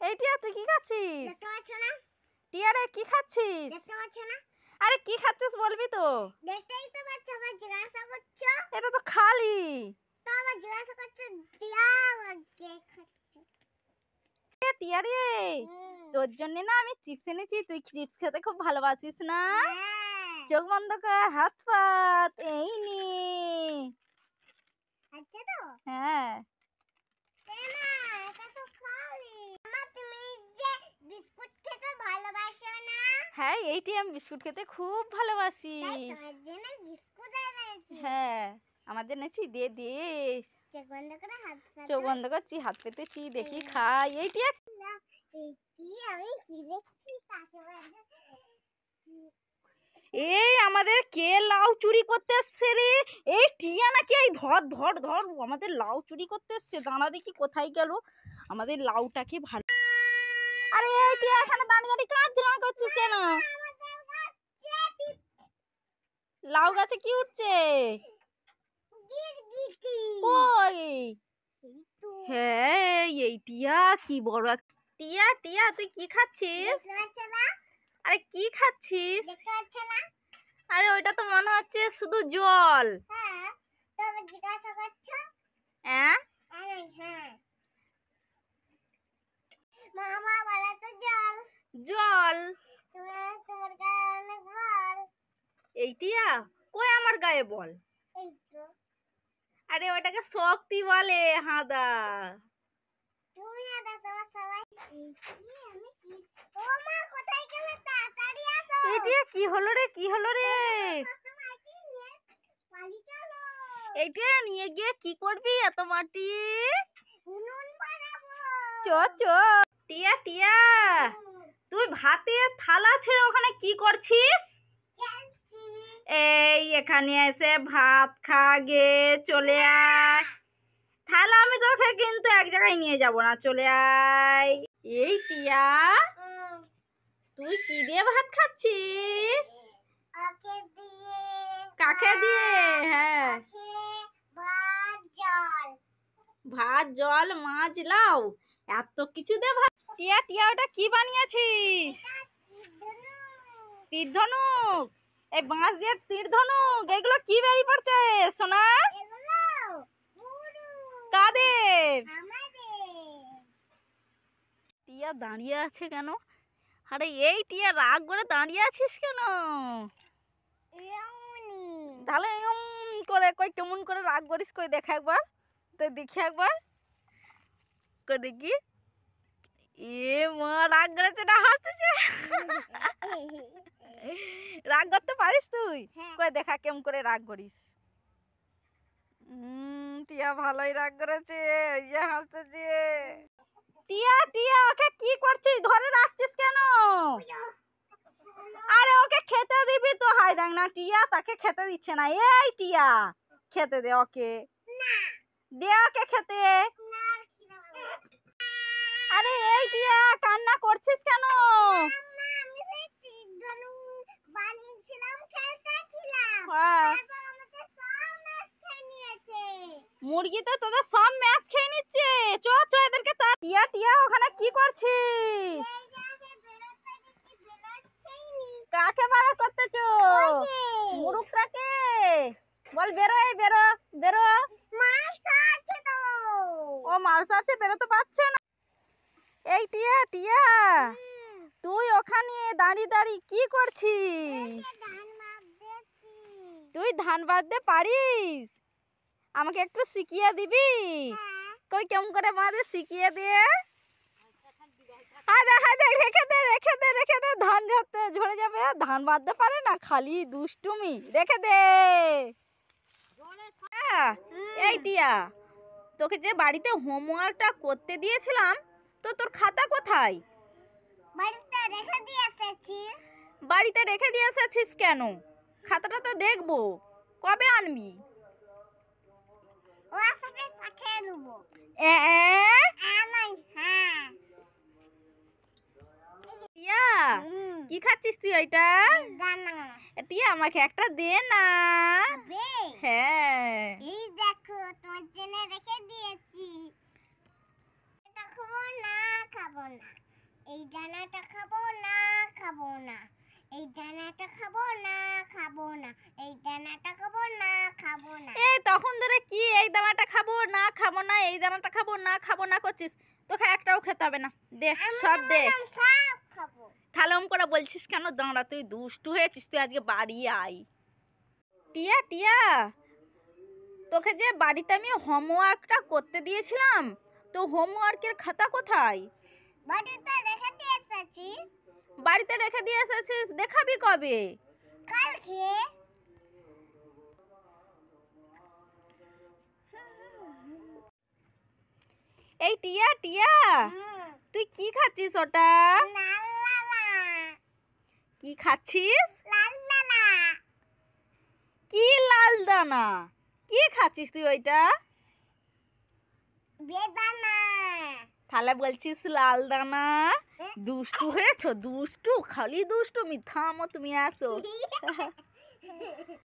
এই টিয়া তুই কি খাচ্ছিস? দেখতে পাচ্ছ না? টিয়া রে কি খাচ্ছিস? দেখতে পাচ্ছ না? আরে কি খাচ্ছিস বলবি তো? দেখতেই তো পাচ্ছ, আবার জিজ্ঞাসা করছো। এটা তো খালি। তো আবার জিজ্ঞাসা করছো টিয়া কে খাচ্ছে? টিয়া রে তোর জন্য না আমি চিপস এনেছি, তুই চিপস খেতে খুব ভালোবাসিস না? চোখ বন্ধ কর, হাত পাত, এই নে। আচ্ছা তো? হ্যাঁ। এটা তো খালি। মা তুমি যে বিস্কুট খেতে ভালোবাসো না? হ্যাঁ, এইটি আমি বিস্কুট খেতে খুব ভালোবাসি। তাই তোমার জন্য বিস্কুট এনেছি। হ্যাঁ, আমাদের এনেছি, দে দে। চোখ বন্ধ করে হাত পাতো। চোখ বন্ধ করছি, হাত পেতেছি, দেখি খাই। এইটি কি আমি কি দেখছি তাকে বলে। এই আমাদের কে লাউ চুরি করতে এসছে রে? এই টিয়া নাকি? এই ধর ধর ধর, আমাদের লাউ চুরি করতে এসছে। দাঁড়া দেখি কোথায় গেল আমাদের লাউটাকে। ভালো। আরে এই টিয়া এখানে দাঁড়িয়ে দাঁড়িয়ে কাজ ধরা করছিস কেন? লাউ গাছে কি উঠছে? কই? হ্যাঁ, এই টিয়া কি বড় টিয়া। টিয়া তুই কি খাচ্ছিস? আরে কি খাচ্ছিস? আরে ওইটা তো মনে হচ্ছে শুধু জল। হ্যাঁ, তবে জিজ্ঞাসা করছো? হ্যাঁ, হ্যাঁ মামা বলে তো জল। জল। তোমার গায়ে অনেক বল। এই টিয়া কই আমার গায়ে বল? এই তো। আরে ওটাকে শক্তি বলে, হাদা। তুমি আদা তোমার সবাই। আমি কি? ও মা কোথায় গেলে? তাড়াতাড়ি আসো। এই টিয়া কি হলো রে? কি হলো রে? পালি চলো। এই টিয়া নিয়ে গিয়ে কি করবি এত মাটি? উনুন বানাবো। চো চো। টিয়া টিয়া তুই ভাতের থালা ছেড়ে ওখানে কি করছিস? এই এখানে এসে ভাত খা গে, চলে আয়। থালা আমি তোকে কিন্তু এক জায়গায় নিয়ে যাব না, চলে আয়। এই টিয়া তুই কি দিয়ে ভাত খাচ্ছিস? কাকে দিয়ে? কাকে দিয়ে? হ্যাঁ, ভাত জল। ভাত জল মাছ লাউ এত কিছু দে ভাত। টিয়া টিয়া ওটা কি বানিয়েছিস? তীর ধনুক। এই বাঁশ দিয়ে তীর ধনুক, এগুলো কি বেরিয়ে পড়ছে সোনা? কাদের? টিয়া দাঁড়িয়ে আছে কেন? আরে এই টিয়া রাগ করে দাঁড়িয়ে আছিস কেন? তাহলে করে কই কেমন করে রাগ করিস? কই দেখা একবার, তো দেখি একবার, কই দেখি। এ মা রাগ করেছে না, হাসতেছে। রাগ করতে পারিস তুই? কই দেখা কেমন করে রাগ করিস। টিয়া ভালোই রাগ করেছে, ওই যে হাসতেছে। টিয়া টিয়া ওকে কি করছিস? ধরে রাখছিস কেন? আরে ওকে খেতে দিবি তো। হাই দেখ না, টিয়া তাকে খেতে দিচ্ছে না। এই টিয়া খেতে দে ওকে, দে ওকে খেতে। আরে এই টিয়া কান্না করছিস কেন? মুরগি তো তোদের সব ম্যাচ খেয়ে নিচ্ছে। চ চ এদেরকে। টিয়া টিয়া ওখানে কি করছিস? কাকে বার করতেছ? মুরুকটাকে বল বেরো, এই বেরো বেরো। ও মাছ আছে, বেরোতে পারছে না। এই টিয়া টিয়া তুই ওখানে দাঁড়িয়ে দাঁড়িয়ে কি করছিস? তুই ধান বাঁধতে পারিস? আমাকে একটু শিখিয়ে দিবি? কই কেমন করে বাঁধে শিখিয়ে দিয়ে। রেখে দে রেখে দে রেখে দে, ধান ঝরে যাবে। ধান বাঁধতে পারে না, খালি দুষ্টুমি। রেখে দে। এই টিয়া তোকে যে বাড়িতে হোমওয়ার্কটা করতে দিয়েছিলাম, তো তোর খাতা কোথায়? বাড়িতে রেখে দিয়ে এসেছি। বাড়িতে রেখে দিয়ে এসেছিস কেন? খাতাটা তো দেখবো, কবে আনবি? হোয়াটসঅ্যাপে পাঠিয়ে দেবো। টিয়া কি খাচ্ছিস তুই ওইটা? টিয়া আমাকে একটা দে না। হ্যাঁ, এই দেখো তোমার জন্য রেখে দিয়েছি। এটা খাবো না, খাবো না, এই দানাটা খাবো না, খাবো না, এই দানাটা খাবো না, খাবো না, এই দানাটা খাবো না, খাবো না। এই তখন ধরে কি এই দানাটা খাবো না খাবো না এই দানাটা খাবো না করছিস, তোকে একটাও খেতে হবে না, দে সব দে। সব খাবো। তাহলে ওম করে বলছিস কেন? দাঁড়া, তুই দুষ্টু হয়েছিস, তুই আজকে বাড়ি আয়। টিয়া টিয়া, তোকে যে বাড়িতে আমি হোমওয়ার্কটা করতে দিয়েছিলাম, তো হোমওয়ার্কের খাতা কোথায়? বাড়িতে রেখে দিয়ে এসেছি। বাড়িতে রেখে দিয়ে এসেছিস, দেখাবি কবে? কালকে। এই টিয়া টিয়া, তুই কি খাচ্ছিস ওটা? কি খাচ্ছিস? কি লাল দানা? কি খাচ্ছিস তুই ওইটা? বেদানা। তাহলে বলছিস লাল দানা? দুষ্টু হয়েছো, দুষ্টু, খালি দুষ্টু, মিথ্যা আমো তুমি আসো।